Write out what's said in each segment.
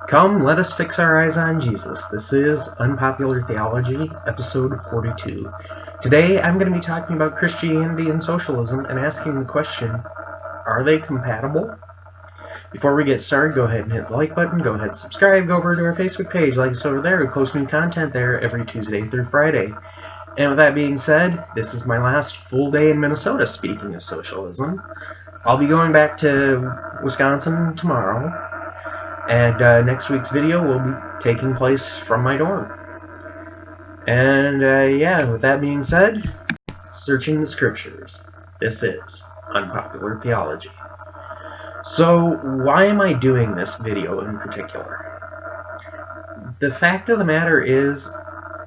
Come, let us fix our eyes on Jesus. This is Unpopular Theology, episode 42. Today, I'm going to be talking about Christianity and socialism and asking the question, are they compatible? Before we get started, go ahead and hit the like button, go ahead and subscribe, go over to our Facebook page, like us over there. We post new content there every Tuesday through Friday. And with that being said, this is my last full day in Minnesota, speaking of socialism. I'll be going back to Wisconsin tomorrow. And next week's video will be taking place from my dorm. And yeah, with that being said, searching the scriptures. This is Unpopular Theology. So, why am I doing this video in particular? The fact of the matter is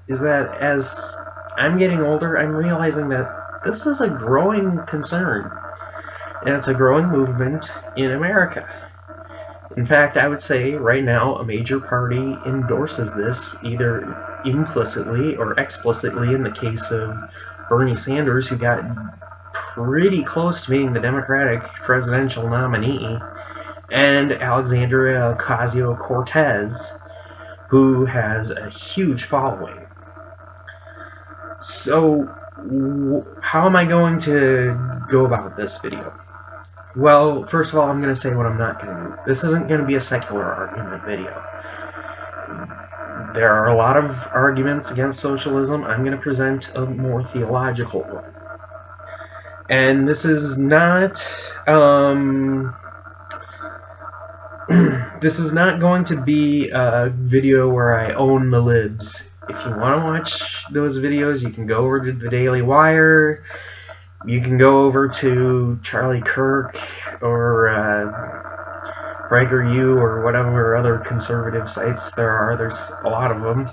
that as I'm getting older, I'm realizing that this is a growing concern. And it's a growing movement in America. In fact, I would say right now a major party endorses this, either implicitly or explicitly in the case of Bernie Sanders, who got pretty close to being the Democratic presidential nominee, and Alexandria Ocasio-Cortez, who has a huge following. So, how am I going to go about this video? Well, first of all, I'm going to say what I'm not going to do. This isn't going to be a secular argument video. There are a lot of arguments against socialism. I'm going to present a more theological one. And this is not, this is not going to be a video where I own the libs. If you want to watch those videos, you can go over to the Daily Wire. You can go over to Charlie Kirk or PragerU or whatever other conservative sites there are. There's a lot of them.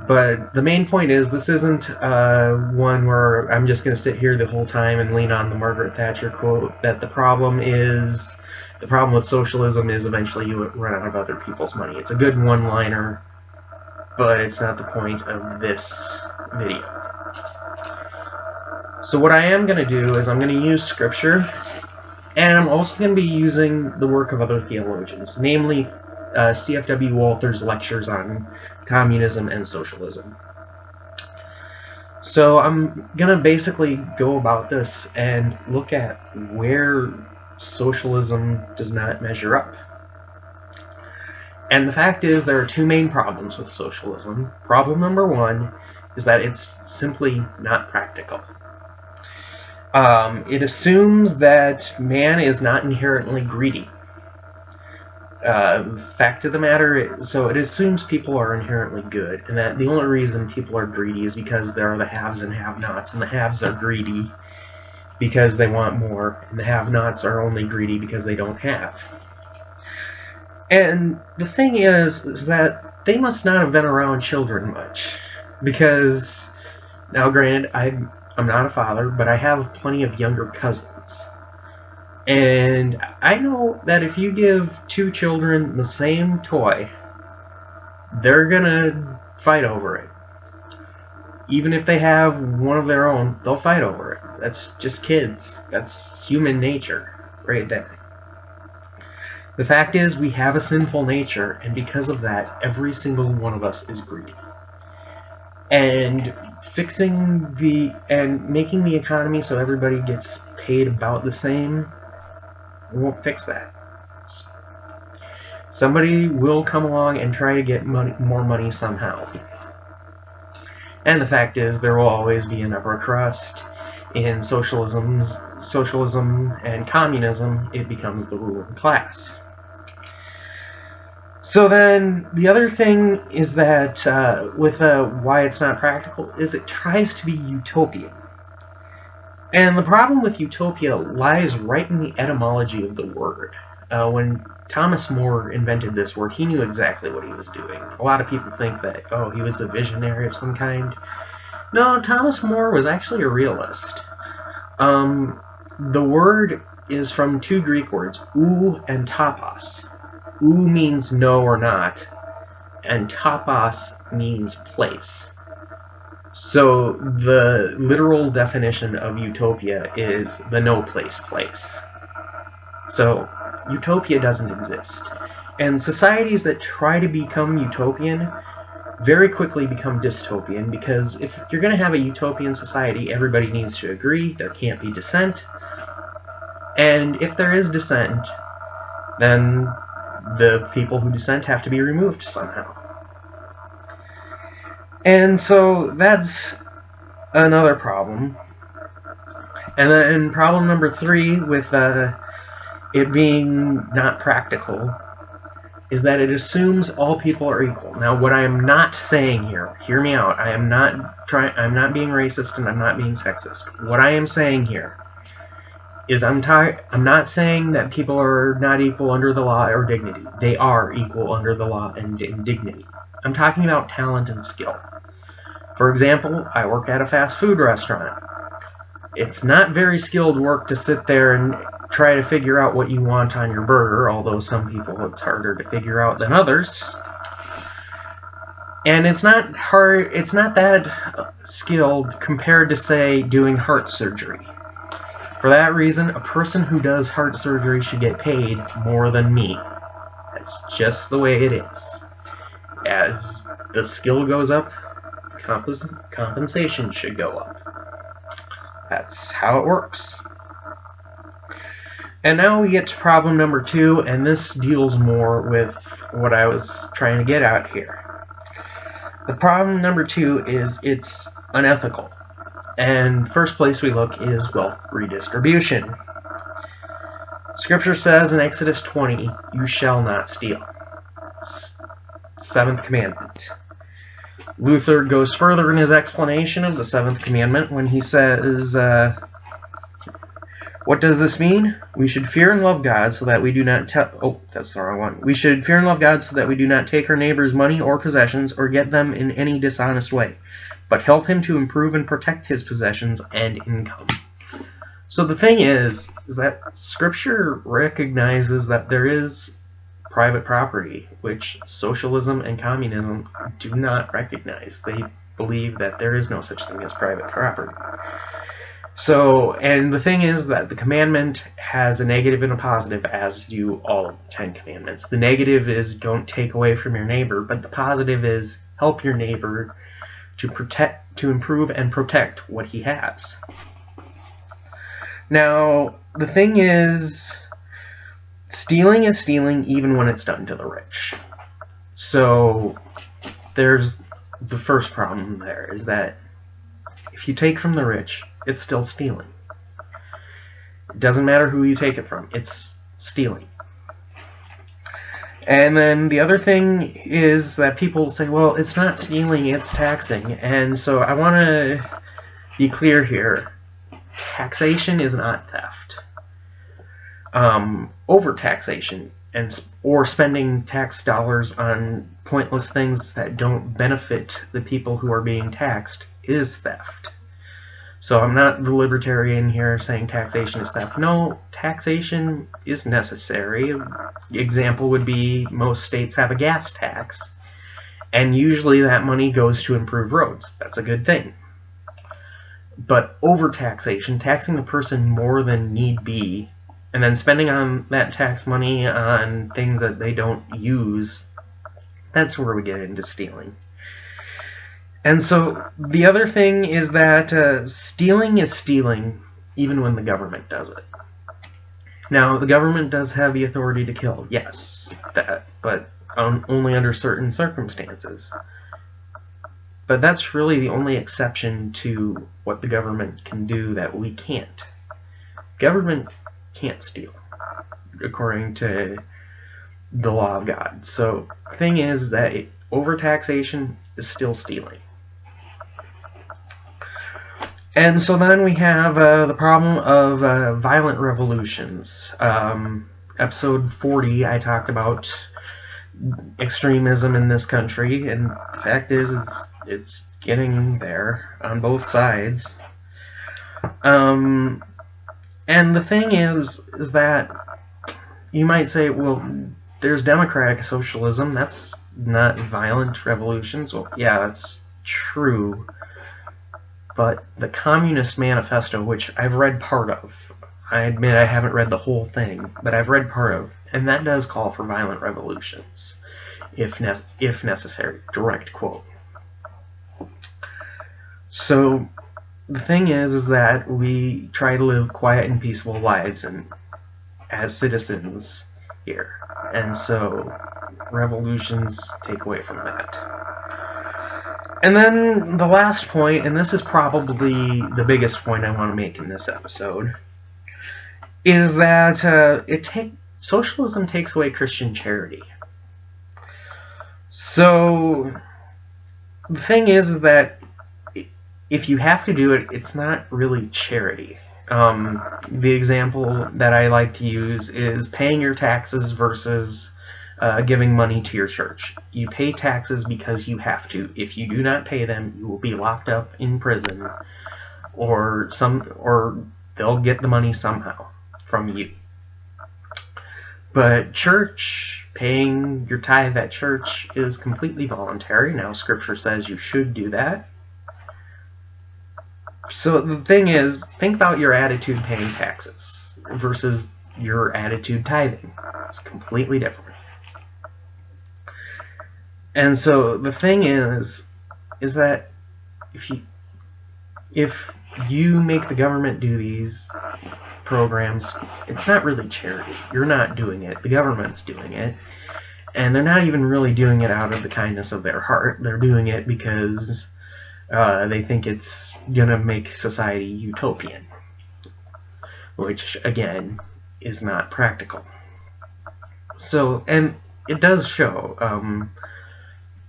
But the main point is, this isn't one where I'm just going to sit here the whole time and lean on the Margaret Thatcher quote that the problem with socialism is eventually you run out of other people's money. It's a good one-liner, but it's not the point of this video. So what I am going to do is I'm going to use scripture, and I'm also going to be using the work of other theologians, namely C.F.W. Walther's lectures on communism and socialism. So I'm going to basically go about this and look at where socialism does not measure up. And the fact is, there are two main problems with socialism. Problem number one is that it's simply not practical. It assumes that man is not inherently greedy. Fact of the matter is, so it assumes people are inherently good, and that the only reason people are greedy is because there are the haves and have-nots, and the haves are greedy because they want more, and the have-nots are only greedy because they don't have. And the thing is that they must not have been around children much, because, now granted, I'm not a father, but I have plenty of younger cousins. And I know that if you give two children the same toy, they're gonna fight over it. Even if they have one of their own, they'll fight over it. That's just kids. That's human nature, right there. The fact is, we have a sinful nature, and because of that, every single one of us is greedy. And making the economy so everybody gets paid about the same won't fix that. Somebody will come along and try to get more money somehow. And the fact is, there will always be an upper crust. In socialism and communism, it becomes the ruling class. So then, the other thing is that, with why it's not practical, is it tries to be utopian. And the problem with utopia lies right in the etymology of the word. When Thomas More invented this word, he knew exactly what he was doing. A lot of people think that, oh, he was a visionary of some kind. No, Thomas More was actually a realist. The word is from two Greek words, ou and topos. Ou means no or not, and topos means place. So the literal definition of utopia is the no place place. So utopia doesn't exist. And societies that try to become utopian very quickly become dystopian, because if you're going to have a utopian society, everybody needs to agree. There can't be dissent. And if there is dissent, then the people who dissent have to be removed somehow. And so that's another problem. And then problem number 3 with it being not practical is that it assumes all people are equal. Now, what I am not saying here, hear me out, I'm not being racist and I'm not being sexist. What I am saying here is I'm not saying that people are not equal under the law or dignity. They are equal under the law and dignity. I'm talking about talent and skill. For example, I work at a fast food restaurant. It's not very skilled work to sit there and try to figure out what you want on your burger, although some people it's harder to figure out than others. And it's not that skilled compared to, say, doing heart surgery. For that reason, a person who does heart surgery should get paid more than me. That's just the way it is. As the skill goes up, compensation should go up. That's how it works. And now we get to problem number 2, and this deals more with what I was trying to get at here. The problem number 2 is it's unethical. And first place we look is wealth redistribution. Scripture says in Exodus 20, "You shall not steal." It's the 7th commandment. Luther goes further in his explanation of the 7th commandment when he says, what does this mean? We should fear and love God so that we do not that's the wrong one. We should fear and love God so that we do not take our neighbor's money or possessions or get them in any dishonest way, but help him to improve and protect his possessions and income. So the thing is that Scripture recognizes that there is private property, which socialism and communism do not recognize. They believe that there is no such thing as private property. So, and the thing is that the commandment has a negative and a positive, as do all of the 10 commandments. The negative is don't take away from your neighbor, but the positive is help your neighbor to improve and protect what he has. Now, the thing is, stealing is stealing even when it's done to the rich. So there's the first problem there, is that if you take from the rich, it's still stealing. It doesn't matter who you take it from, it's stealing. And then the other thing is that people say, well, it's not stealing, it's taxing. And so I want to be clear here. Taxation is not theft. Overtaxation or spending tax dollars on pointless things that don't benefit the people who are being taxed is theft. So I'm not the libertarian here saying taxation is theft. No, taxation is necessary. Example would be most states have a gas tax, and usually that money goes to improve roads. That's a good thing. But overtaxation, taxing the person more than need be, and then spending on that tax money on things that they don't use, that's where we get into stealing. And so the other thing is that stealing is stealing even when the government does it. Now, the government does have the authority to kill, yes, but only under certain circumstances. But that's really the only exception to what the government can do that we can't. Government can't steal, according to the law of God. So the thing is that overtaxation is still stealing. And so then we have the problem of violent revolutions. Episode 40, I talked about extremism in this country, and the fact is it's getting there on both sides. And the thing is that you might say, well, there's democratic socialism, that's not violent revolutions. Well, yeah, that's true. But the Communist Manifesto, which I've read part of, I admit I haven't read the whole thing, but I've read part of, and that does call for violent revolutions, if necessary. Direct quote. So the thing is that we try to live quiet and peaceful lives and as citizens here, and so revolutions take away from that. And then the last point, and this is probably the biggest point I want to make in this episode, is that socialism takes away Christian charity. So the thing is that if you have to do it, it's not really charity. The example that I like to use is paying your taxes versus giving money to your church. You pay taxes because you have to. If you do not pay them, you will be locked up in prison, or they'll get the money somehow from you. But church, paying your tithe at church is completely voluntary. Now, Scripture says you should do that. So the thing is, think about your attitude paying taxes versus your attitude tithing. It's completely different. And so the thing is that if you make the government do these programs, it's not really charity. You're not doing it. The government's doing it. And they're not even really doing it out of the kindness of their heart. They're doing it because they think it's going to make society utopian, which, again, is not practical. So, and it does show.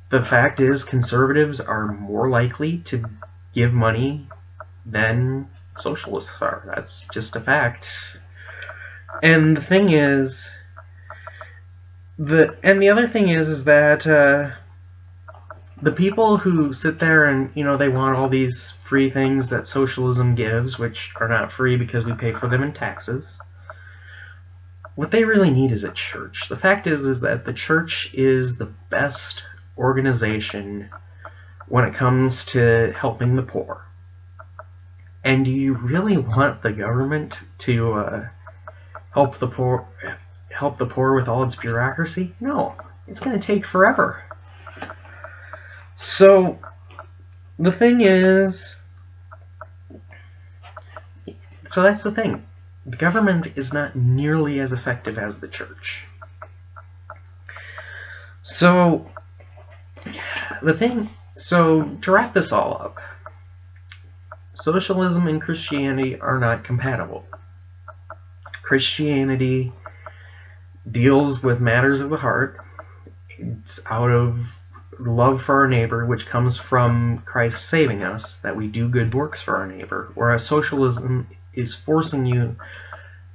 The fact is, conservatives are more likely to give money than socialists are. That's just a fact. And the thing is, the other thing is that the people who sit there and, they want all these free things that socialism gives, which are not free because we pay for them in taxes, what they really need is a church. The fact is that the church is the best organization when it comes to helping the poor. And do you really want the government to help the poor with all its bureaucracy? No, it's going to take forever. So the thing is, so that's the thing. The government is not nearly as effective as the church. So to wrap this all up, socialism and Christianity are not compatible. Christianity deals with matters of the heart. It's out of love for our neighbor, which comes from Christ saving us, that we do good works for our neighbor, whereas socialism is forcing you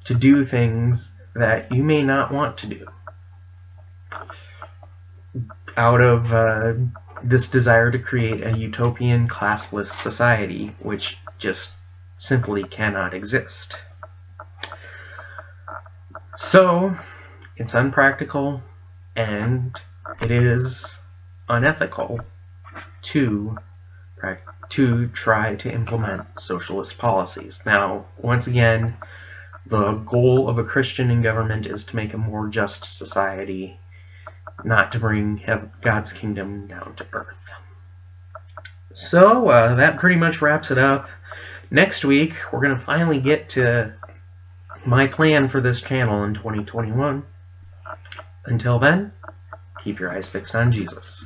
to do things that you may not want to do out of this desire to create a utopian classless society, which just simply cannot exist. So it's unpractical and it is unethical to try to implement socialist policies. Now, once again, the goal of a Christian in government is to make a more just society, not to bring God's kingdom down to earth. So that pretty much wraps it up. Next week, we're going to finally get to my plan for this channel in 2021. Until then, keep your eyes fixed on Jesus.